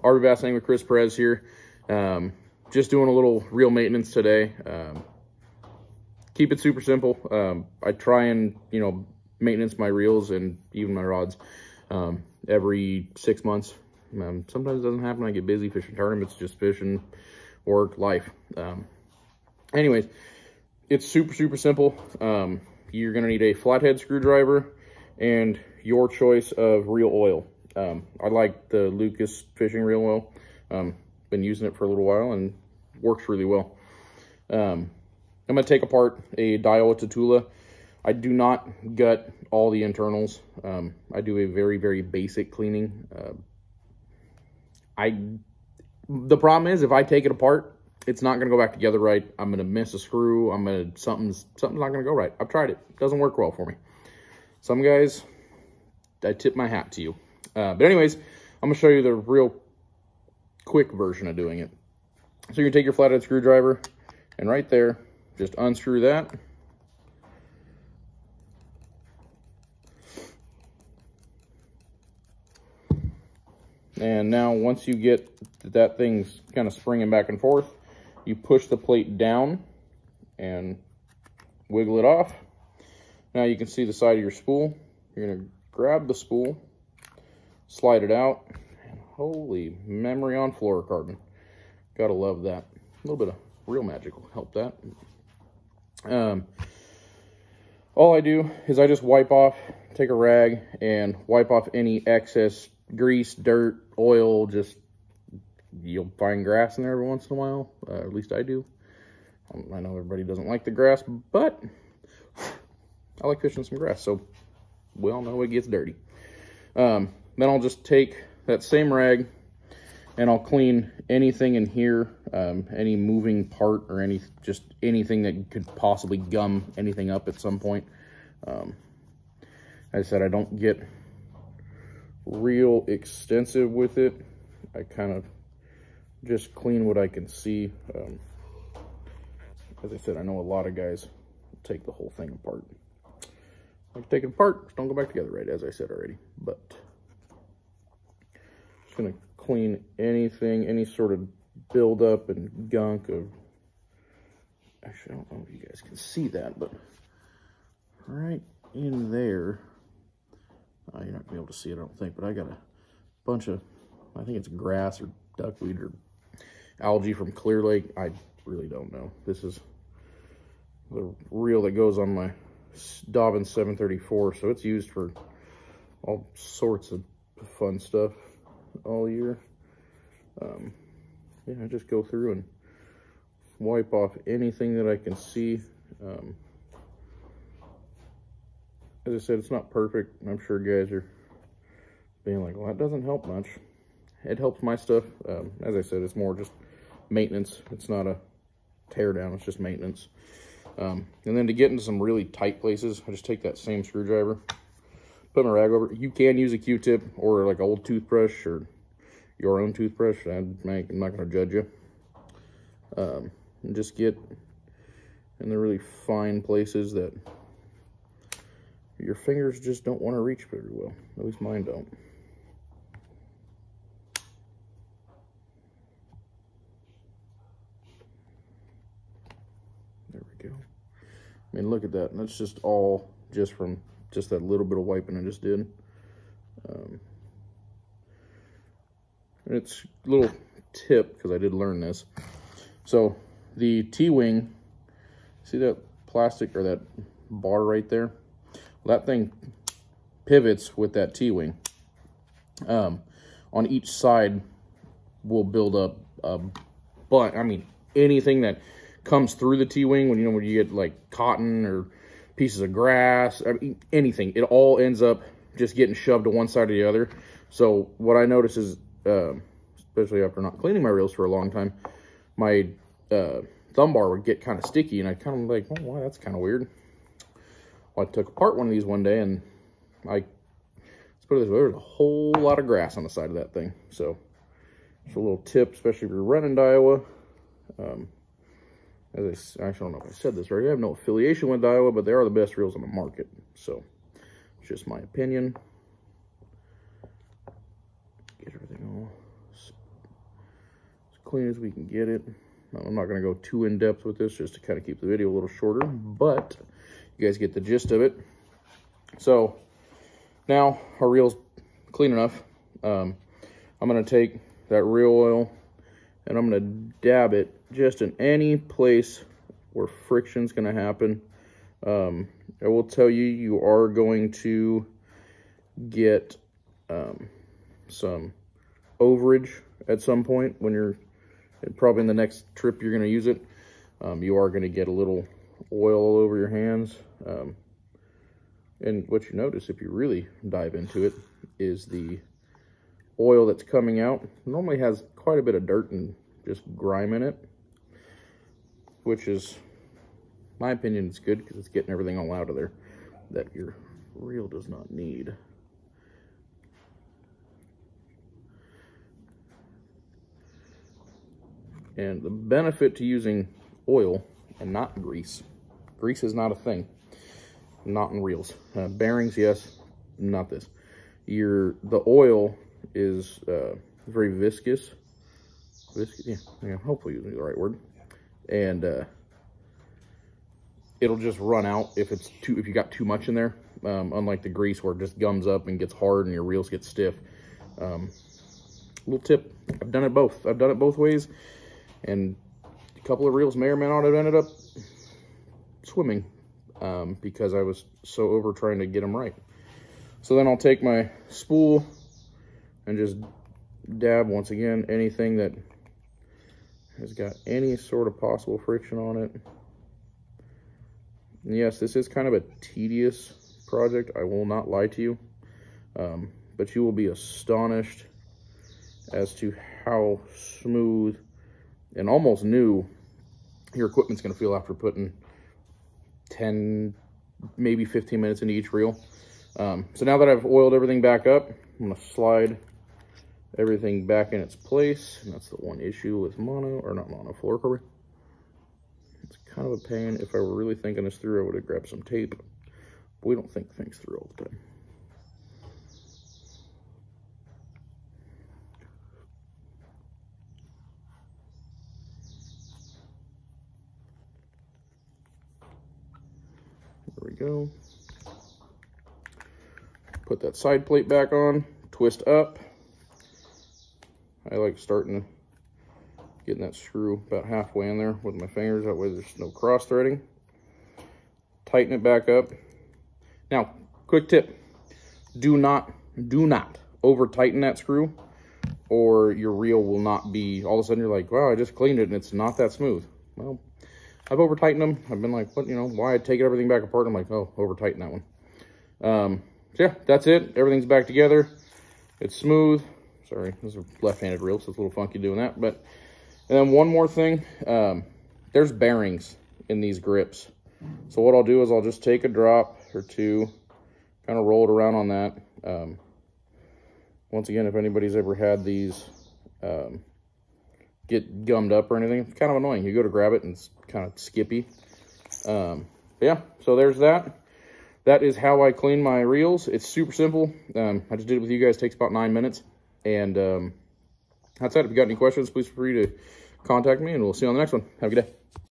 RV Bassing with Chris Perez here. Just doing a little reel maintenance today. Keep it super simple. I try and, maintenance my reels and even my rods every 6 months. Sometimes it doesn't happen. I get busy fishing tournaments, just fishing, work, life. Anyways, it's super simple. You're going to need a flathead screwdriver and your choice of reel oil. I like the Lucas fishing reel oil. Been using it for a little while and works really well. I'm going to take apart a Daiwa Tatula. I do not gut all the internals. I do a very basic cleaning. The problem is if I take it apart, it's not going to go back together right. I'm going to miss a screw. Something's not going to go right. I've tried it. It doesn't work well for me. Some guys, I tip my hat to you. But anyways, I'm going to show you the real quick version of doing it. So you're going to take your flathead screwdriver and right there, just unscrew that. And now once you get that thing's kind of springing back and forth, you push the plate down and wiggle it off. Now you can see the side of your spool. You're going to grab the spool, slide it out, and holy memory on fluorocarbon. Gotta love that. A little bit of real magic will help that. All I do is I just wipe off, take a rag and wipe off any excess grease, dirt, oil. Just, you'll find grass in there every once in a while. At least I do. I know everybody doesn't like the grass, but I like fishing some grass, so we all know it gets dirty. Then I'll just take that same rag and I'll clean anything in here, any moving part or just anything that could possibly gum anything up at some point. As I said, I don't get real extensive with it. I kind of just clean what I can see. As I said, I know a lot of guys take the whole thing apart. Like take it apart, just don't go back together right, as I said already. But just gonna clean anything, any sort of buildup and gunk of, actually I don't know if you guys can see that, but right in there, you're not gonna be able to see it I don't think, but I got a bunch of, I think it's grass or duckweed or algae from Clear Lake. I really don't know. This is the reel that goes on my Dobbin 734, so it's used for all sorts of fun stuff all year. Yeah, I just go through and wipe off anything that I can see. As I said, it's not perfect. I'm sure guys are being like, well, that doesn't help much. It helps my stuff. As I said, it's more just maintenance. It's not a tear down, it's just maintenance. And then to get into some really tight places, I just take that same screwdriver, put my rag over it. You can use a Q-tip or like an old toothbrush or your own toothbrush. I'm not going to judge you. And just get in the really fine places that your fingers just don't want to reach very well. At least mine don't. There we go. I mean, look at that. And that's just all just from just that little bit of wiping I just did. And it's a little tip, because I did learn this. So the T-wing, see that plastic or that bar right there? Well, that thing pivots with that T-wing. On each side will build up but I mean anything that comes through the T-wing, when you get like cotton or pieces of grass, I mean, anything, it all ends up just getting shoved to one side or the other. So what I notice is, especially after not cleaning my reels for a long time, my thumb bar would get kind of sticky, and I kind of like, oh, wow, that's kind of weird. Well, I took apart one of these one day, and let's put it this way, there was a whole lot of grass on the side of that thing. So it's a little tip, especially if you're running Daiwa. As I don't know if I said this right, I have no affiliation with Daiwa, but they are the best reels on the market. So it's just my opinion. Get everything all clean as we can get it. I'm not going to go too in-depth with this, just to kind of keep the video a little shorter, but you guys get the gist of it. So now our reel's clean enough. I'm going to take that reel oil and I'm going to dab it just in any place where friction's going to happen. I will tell you, you are going to get some overage at some point when you're probably in the next trip you're going to use it. You are going to get a little oil all over your hands. And what you notice if you really dive into it is the oil that's coming out normally has quite a bit of dirt and just grime in it, which is, in my opinion, it's good because it's getting everything all out of there that your reel does not need. And the benefit to using oil and not grease, grease is not a thing, not in reels. Bearings, yes, not this. The oil is very viscous. Yeah, hopefully using the right word. And it'll just run out if you got too much in there. Unlike the grease where it just gums up and gets hard and your reels get stiff. Little tip, I've done it both. I've done it both ways. And a couple of reels may or may not have ended up swimming because I was so over trying to get them right. So then I'll take my spool and just dab, once again, anything that has got any sort of possible friction on it. And yes, this is kind of a tedious project, I will not lie to you, but you will be astonished as to how smooth and almost new your equipment's going to feel after putting 10, maybe 15 minutes into each reel. So now that I've oiled everything back up, I'm going to slide everything back in its place. And that's the one issue with fluorocarbon. It's kind of a pain. If I were really thinking this through, I would have grabbed some tape. But we don't think things through all the time. There we go. Put that side plate back on, twist up. I like getting that screw about halfway in there with my fingers, that way there's no cross threading. Tighten it back up. Now, quick tip, do not over tighten that screw or your reel will not be, all of a sudden you're like, wow, I just cleaned it and it's not that smooth. Well, I've over tightened them. I've been like, what, why I take everything back apart? I'm like, oh, over tighten that one. So yeah, that's it. Everything's back together. It's smooth. Sorry, this is a left-handed reel, so it's a little funky doing that. But, and then one more thing, there's bearings in these grips. So what I'll do is I'll just take a drop or two, kind of roll it around on that. Once again, if anybody's ever had these get gummed up or anything, it's kind of annoying. You go to grab it and it's kind of skippy. Yeah, so there's that. That is how I clean my reels. It's super simple. I just did it with you guys. It takes about 9 minutes. And that's it. If you got any questions, please feel free to contact me, and we'll see you on the next one. Have a good day.